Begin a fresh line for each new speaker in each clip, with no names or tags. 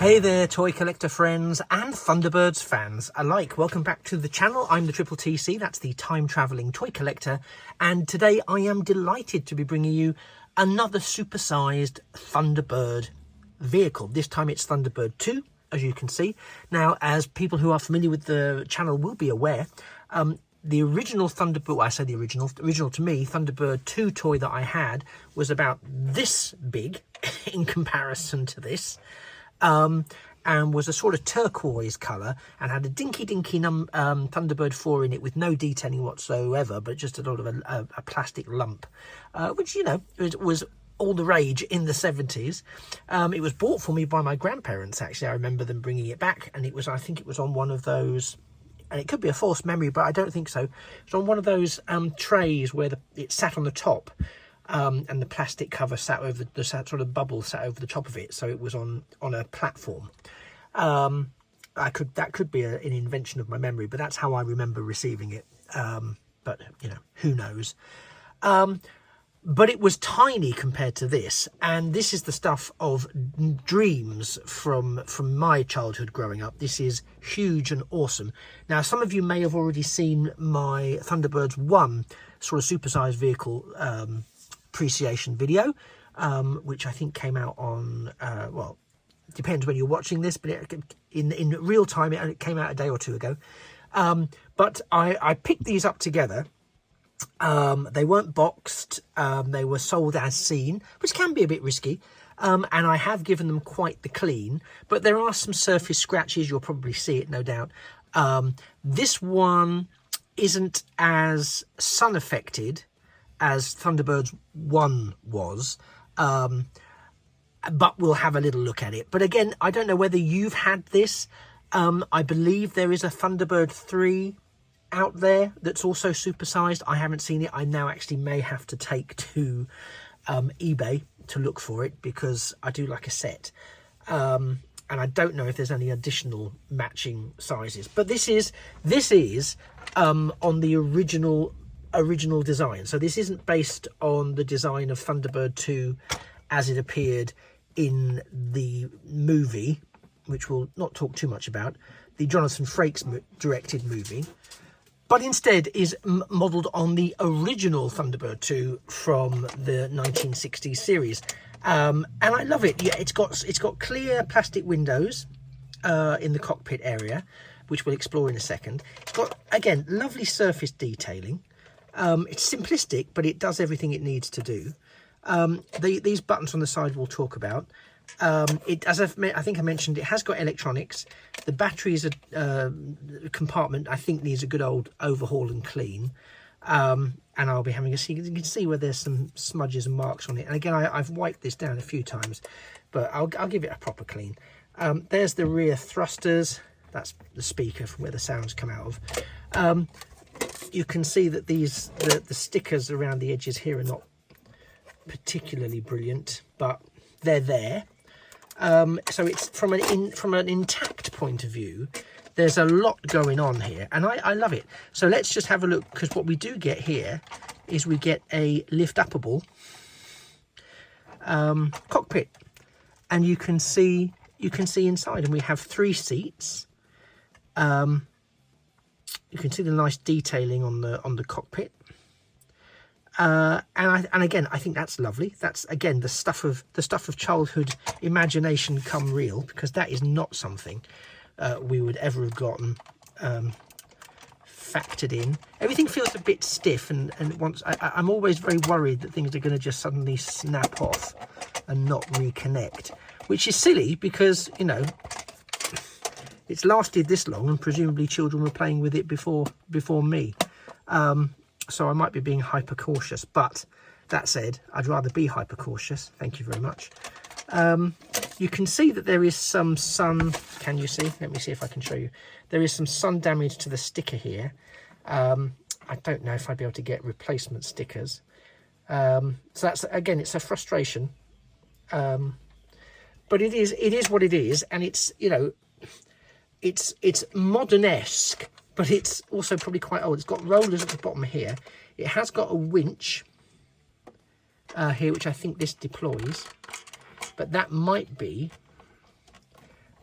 Hey there, toy collector friends and Thunderbirds fans alike. Welcome back to the channel. I'm the Triple TC, that's the time-travelling toy collector, and today I am delighted to be bringing you another supersized Thunderbird vehicle. This time it's Thunderbird 2, as you can see. Now, as people who are familiar with the channel will be aware, the original Thunderbird, well, I say the original to me, Thunderbird 2 toy that I had was about this big in comparison to this. And was a sort of turquoise colour and had a dinky Thunderbird 4 in it with no detailing whatsoever, but just a sort of a plastic lump, which, you know, was all the rage in the 70s. It was bought for me by my grandparents, actually. I remember them bringing it back, and I think it was on one of those, and it could be a false memory, but I don't think so. It's on one of those trays where it sat on the top. And the plastic cover sat over the sort of bubble sat over the top of it, so it was on a platform. That could be an invention of my memory, but that's how I remember receiving it. But you know, who knows? But it was tiny compared to this, and this is the stuff of dreams from my childhood growing up. This is huge and awesome. Now, some of you may have already seen my Thunderbirds 1 sort of supersized vehicle appreciation video, which I think came out on well, depends when you're watching this, but in real time it came out a day or two ago. But I picked these up together. They weren't boxed, they were sold as seen, which can be a bit risky, and I have given them quite the clean, but there are some surface scratches. You'll probably see it, no doubt. This one isn't as sun affected as Thunderbirds 1 was, but we'll have a little look at it. But again, I don't know whether you've had this. I believe there is a Thunderbird 3 out there that's also supersized. I haven't seen it. I now actually may have to take to eBay to look for it, because I do like a set. And I don't know if there's any additional matching sizes. But this is on the original design, so this isn't based on the design of Thunderbird 2 as it appeared in the movie, which we'll not talk too much about, the Jonathan Frakes directed movie, but instead is modelled on the original Thunderbird 2 from the 1960s series. And I love it. Yeah, it's got clear plastic windows in the cockpit area, which we'll explore in a second. It's got, again, lovely surface detailing. It's simplistic, but it does everything it needs to do. These buttons on the side we'll talk about. As I think I mentioned, it has got electronics. The batteries compartment, I think, needs a good old overhaul and clean. And I'll be having a see. You can see where there's some smudges and marks on it. And again, I've wiped this down a few times, but I'll give it a proper clean. There's the rear thrusters. That's the speaker from where the sounds come out of. You can see that the stickers around the edges here are not particularly brilliant, but they're there. So it's from an intact point of view, there's a lot going on here, and I love it. So let's just have a look, because what we do get here is we get a lift-upable cockpit, and you can see inside, and we have 3 seats. You can see the nice detailing on the cockpit, and again, I think that's lovely. That's, again, the stuff of childhood imagination come real, because that is not something we would ever have gotten factored in. Everything feels a bit stiff, and I'm always very worried that things are going to just suddenly snap off and not reconnect, which is silly, because, you know, it's lasted this long, and presumably children were playing with it before me. So I might be being hyper cautious, but that said, I'd rather be hyper cautious. Thank you very much. You can see that there is some sun. Can you see? Let me see if I can show you. There is some sun damage to the sticker here. I don't know if I'd be able to get replacement stickers. So that's, again, it's a frustration. But it is what it is, and it's, you know, it's modern-esque, but it's also probably quite old. It's got rollers at the bottom here. It has got a winch here, which I think this deploys, but that might be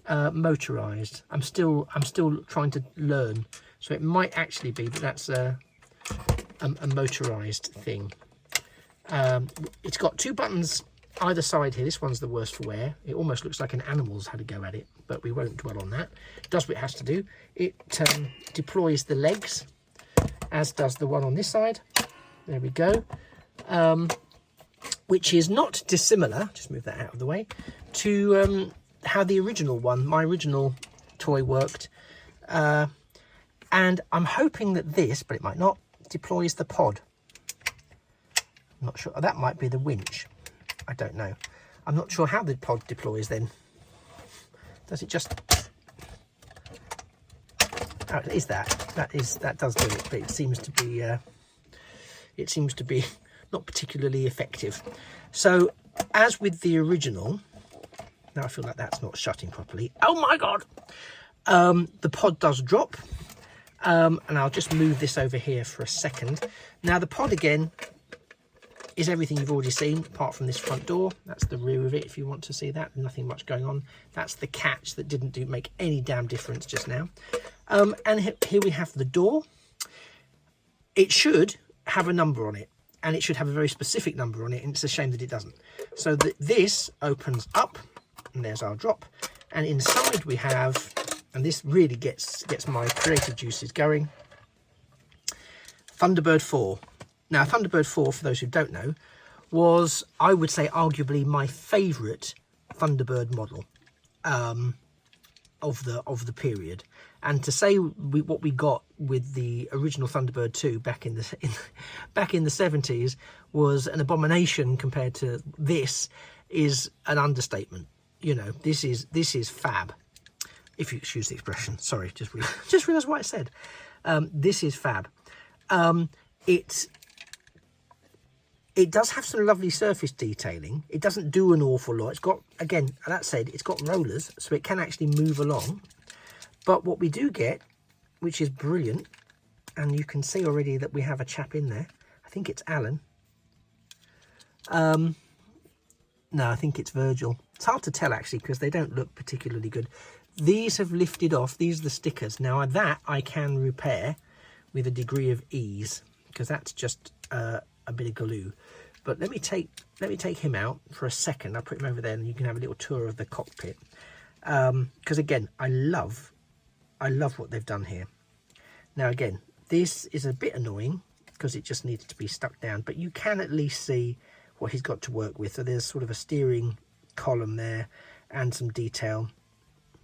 motorized. I'm still trying to learn, so it might actually be that that's a motorized thing. It's got 2 buttons either side here. This one's the worst for wear. It almost looks like an animal's had a go at it, but we won't dwell on that. It does what it has to do. It deploys the legs, as does the one on this side. There we go. Which is not dissimilar, just move that out of the way, to how the original one, my original toy, worked. And I'm hoping that this, but it might not, deploys the pod. I'm not sure. Oh, that might be the winch. I don't know. I'm not sure how the pod deploys then. Does it just... Oh, it is that. That does do it, but it seems to be not particularly effective. So, as with the original, now I feel like that's not shutting properly. Oh my god! The pod does drop, and I'll just move this over here for a second. Now the pod again is everything you've already seen, apart from this front door. That's the rear of it, if you want to see that. Nothing much going on. That's the catch that didn't make any damn difference just now. And here we have the door. It should have a number on it, and it should have a very specific number on it, and it's a shame that it doesn't. So this opens up, and there's our drop, and inside we have, and this really gets my creative juices going, Thunderbird 4. Now, Thunderbird 4, for those who don't know, was, I would say, arguably my favourite Thunderbird model of the period. And to say what we got with the original Thunderbird 2 back in the 70s was an abomination compared to this is an understatement. You know, this is fab, if you excuse the expression. Sorry, just realised what I said. This is fab. It does have some lovely surface detailing. It doesn't do an awful lot. It's got, again, that said, it's got rollers, so it can actually move along. But what we do get, which is brilliant, and you can see already that we have a chap in there. I think it's Alan. No, I think it's Virgil. It's hard to tell, actually, because they don't look particularly good. These have lifted off. These are the stickers. Now, that I can repair with a degree of ease, because that's just a bit of glue. But let me take him out for a second. I'll put him over there, and you can have a little tour of the cockpit. Because again, I love what they've done here. Now again, this is a bit annoying because it just needs to be stuck down, but you can at least see what he's got to work with. So there's sort of a steering column there and some detail,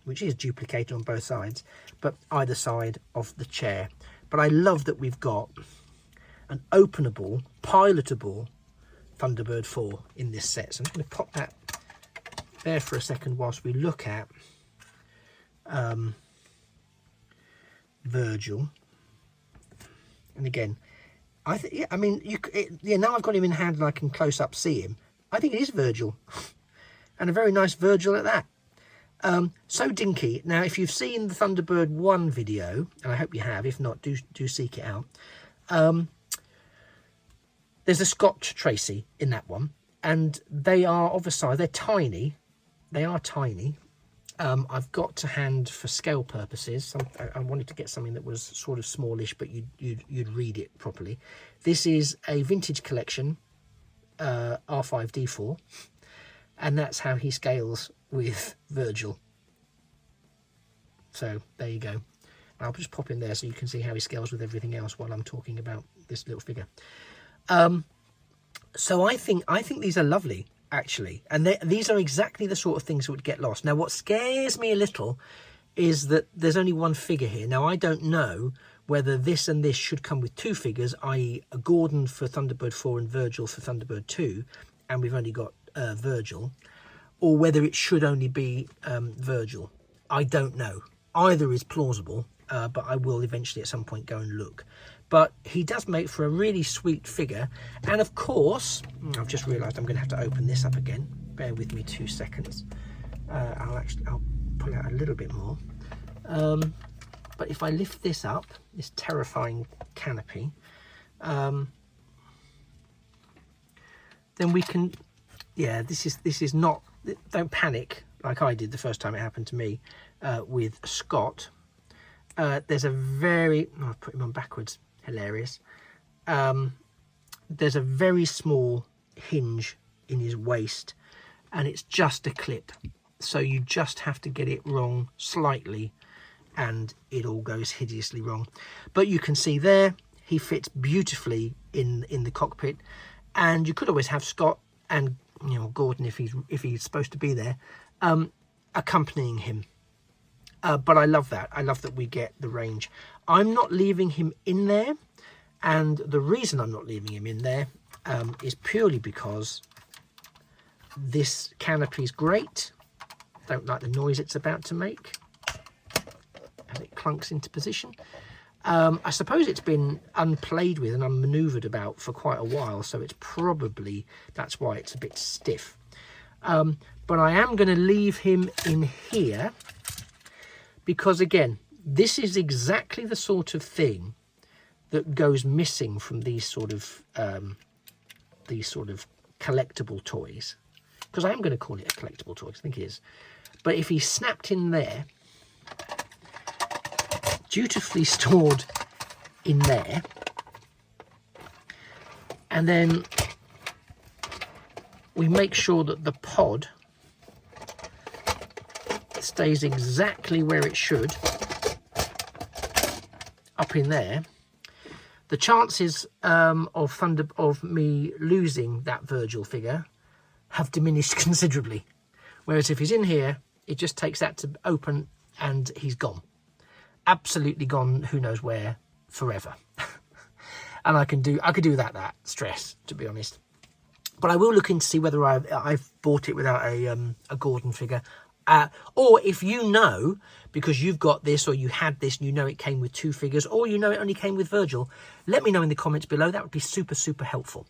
which is duplicated on both sides, but either side of the chair. But I love that we've got an openable, pilotable Thunderbird 4 in this set. So I'm going to pop that there for a second whilst we look at Virgil. And again, now I've got him in hand and I can close up see him. I think it is Virgil, and a very nice Virgil at that. So dinky. Now, if you've seen the Thunderbird 1 video, and I hope you have, if not, do seek it out. There's a Scotch Tracy in that one, and they are of a size. They're tiny. They are tiny. I've got to hand for scale purposes. I wanted to get something that was sort of smallish, but you'd read it properly. This is a vintage collection R5D4, and that's how he scales with Virgil. So there you go. I'll just pop in there so you can see how he scales with everything else while I'm talking about this little figure. So I think these are lovely, actually, and these are exactly the sort of things that would get lost. Now, what scares me a little is that there's only one figure here. Now, I don't know whether this and this should come with 2 figures, i.e. a Gordon for Thunderbird 4 and Virgil for Thunderbird 2, and we've only got Virgil, or whether it should only be Virgil. I don't know. Either is plausible, but I will eventually at some point go and look. But he does make for a really sweet figure. And of course, I've just realised I'm going to have to open this up again. Bear with me 2 seconds. I'll pull out a little bit more. But if I lift this up, this terrifying canopy, then we can, yeah, this is not, don't panic. like I did the first time it happened to me with Scott, there's a very... Oh, I've put him on backwards. Hilarious. There's a very small hinge in his waist, and it's just a clip. So you just have to get it wrong slightly, and it all goes hideously wrong. But you can see there, he fits beautifully in the cockpit. And you could always have Scott and, you know, Gordon, if he's supposed to be there, accompanying him. But I love that. I love that we get the range. I'm not leaving him in there, and the reason I'm not leaving him in there is purely because this canopy is great. Don't like the noise it's about to make as it clunks into position. I suppose it's been unplayed with and unmanoeuvred about for quite a while, so it's probably, that's why it's a bit stiff. But I am going to leave him in here because, again, this is exactly the sort of thing that goes missing from these sort of collectible toys. Because I am going to call it a collectible toy, I think it is. But if he's snapped in there, dutifully stored in there, and then we make sure that the pod stays exactly where it should, up in there, the chances of me losing that Virgil figure have diminished considerably. Whereas if he's in here, it just takes that to open and he's gone. Absolutely gone, who knows where, forever. And I could do that stress, to be honest. But I will look in to see whether I've bought it without a Gordon figure. Or if you know, because you've got this, or you had this and you know it came with 2 figures, or you know it only came with Virgil, let me know in the comments below. That would be super, super helpful.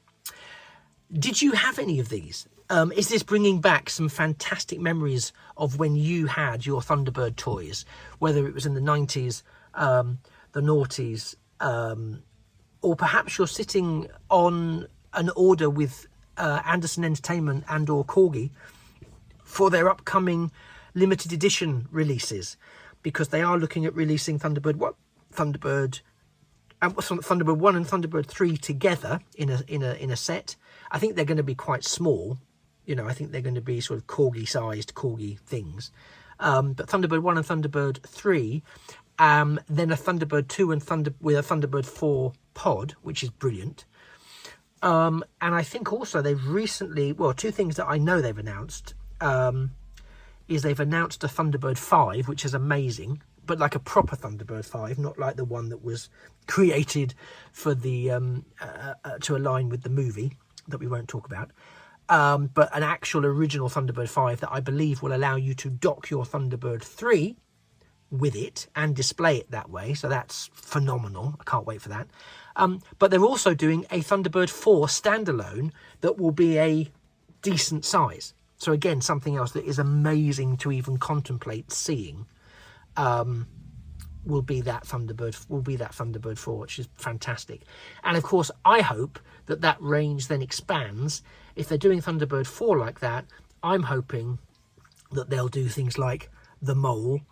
Did you have any of these? Is this bringing back some fantastic memories of when you had your Thunderbird toys, whether it was in the 90s, the noughties, or perhaps you're sitting on an order with Anderson Entertainment and or Corgi for their upcoming limited edition releases, because they are looking at releasing Thunderbird 1 and Thunderbird 3 together in a set. I think they're going to be quite small. You know, I think they're going to be sort of Corgi-sized Corgi things. But Thunderbird 1 and Thunderbird 3, then a Thunderbird 2 and with a Thunderbird 4 pod, which is brilliant. And I think also they've recently, well, 2 things that I know they've announced, is they've announced a Thunderbird 5, which is amazing, but like a proper Thunderbird 5, not like the one that was created for the to align with the movie that we won't talk about. But an actual original Thunderbird 5 that I believe will allow you to dock your Thunderbird 3 with it and display it that way. So that's phenomenal. I can't wait for that. But they're also doing a Thunderbird 4 standalone that will be a decent size. So again, something else that is amazing to even contemplate seeing will be that Thunderbird 4, which is fantastic. And of course, I hope that range then expands. If they're doing Thunderbird 4 like that, I'm hoping that they'll do things like the Mole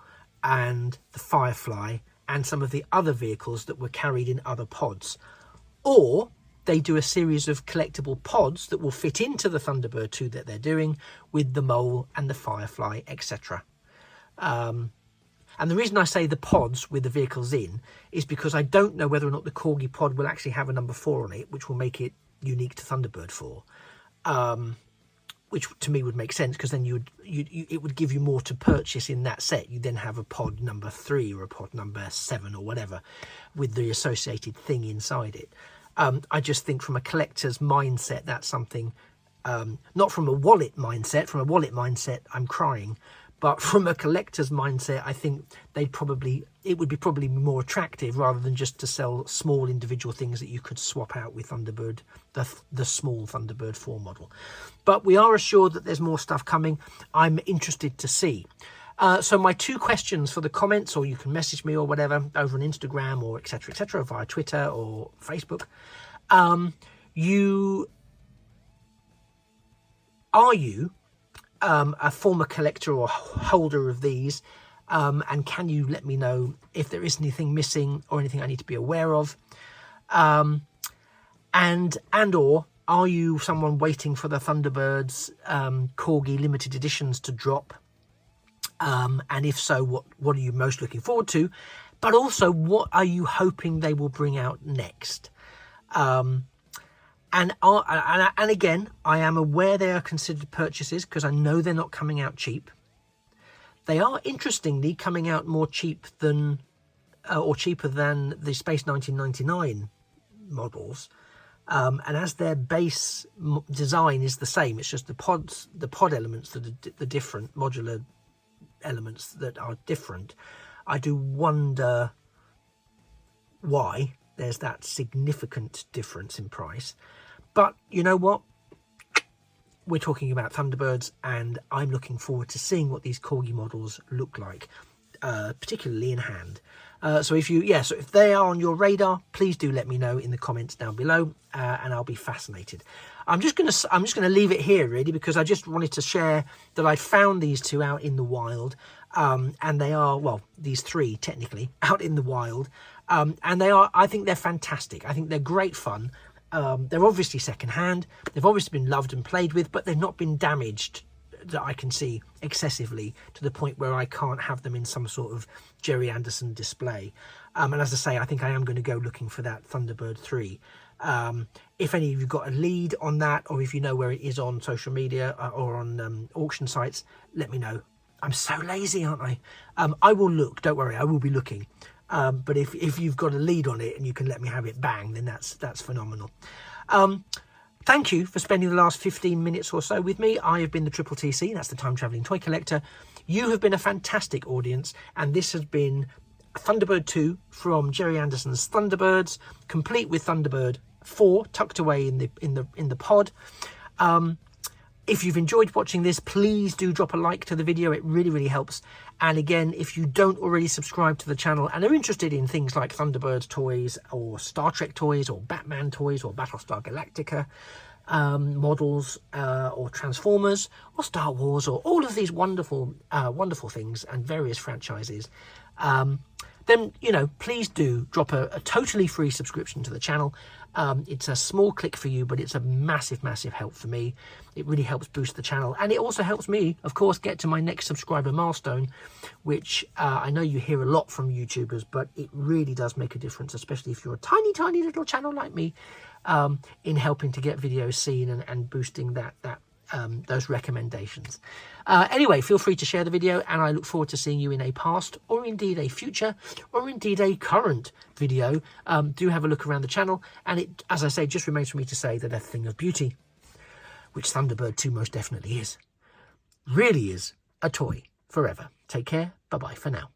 and the Firefly and some of the other vehicles that were carried in other pods. Or they do a series of collectible pods that will fit into the Thunderbird 2 that they're doing with the Mole and the Firefly, etc. And the reason I say the pods with the vehicles in is because I don't know whether or not the Corgi pod will actually have a number 4 on it, which will make it unique to Thunderbird 4. Which to me would make sense, because then it would give you more to purchase in that set. You then have a pod number 3 or a pod number 7 or whatever with the associated thing inside it. I just think from a collector's mindset, that's something, not from a wallet mindset. From a wallet mindset, I'm crying. But from a collector's mindset, I think it would be probably more attractive rather than just to sell small individual things that you could swap out with Thunderbird, the small Thunderbird 4 model. But we are assured that there's more stuff coming. I'm interested to see. So my 2 questions for the comments, or you can message me or whatever over on Instagram or etc via Twitter or Facebook. Are you a former collector or holder of these, and can you let me know if there is anything missing or anything I need to be aware of, and or are you someone waiting for the Thunderbirds Corgi limited editions to drop, and if so, what are you most looking forward to, but also what are you hoping they will bring out next? And again, I am aware they are considered purchases because I know they're not coming out cheap. They are, interestingly, coming out more cheap than, or cheaper than the Space 1999 models. And as their base design is the same, it's just the pod elements that are the different modular elements that are different. I do wonder why there's that significant difference in price. But you know what? We're talking about Thunderbirds, and I'm looking forward to seeing what these Corgi models look like, particularly in hand. So if they are on your radar, please do let me know in the comments down below, and I'll be fascinated. I'm just gonna leave it here really, because I just wanted to share that I found these two out in the wild, and they are, well, these three technically out in the wild, and I think they're fantastic. I think they're great fun. They're obviously secondhand. They've obviously been loved and played with, but they've not been damaged that I can see excessively to the point where I can't have them in some sort of Gerry Anderson display. And as I say, I think I am going to go looking for that Thunderbird 3. If any of you got a lead on that, or if you know where it is on social media or on auction sites, let me know. I'm so lazy, aren't I? I will look, don't worry, I will be looking. But if you've got a lead on it and you can let me have it bang, then that's phenomenal. Thank you for spending the last 15 minutes or so with me. I have been the Triple TC, that's the Time Travelling Toy Collector. You have been a fantastic audience, and this has been Thunderbird 2 from Gerry Anderson's Thunderbirds, complete with Thunderbird 4 tucked away in the pod. If you've enjoyed watching this, please do drop a like to the video. It really, really helps. And again, if you don't already subscribe to the channel and are interested in things like Thunderbirds toys or Star Trek toys or Batman toys or Battlestar Galactica models or Transformers or Star Wars or all of these wonderful, wonderful things and various franchises, then, you know, please do drop a totally free subscription to the channel. It's a small click for you, but it's a massive, massive help for me. It really helps boost the channel. And it also helps me, of course, get to my next subscriber milestone, which I know you hear a lot from YouTubers, but it really does make a difference, especially if you're a tiny, tiny little channel like me, in helping to get videos seen and boosting those recommendations. Anyway, feel free to share the video, and I look forward to seeing you in a past or indeed a future or indeed a current video. Do have a look around the channel, and it, as I say, just remains for me to say that a thing of beauty, which Thunderbird 2 most definitely is, really is a toy forever. Take care. Bye-bye for now.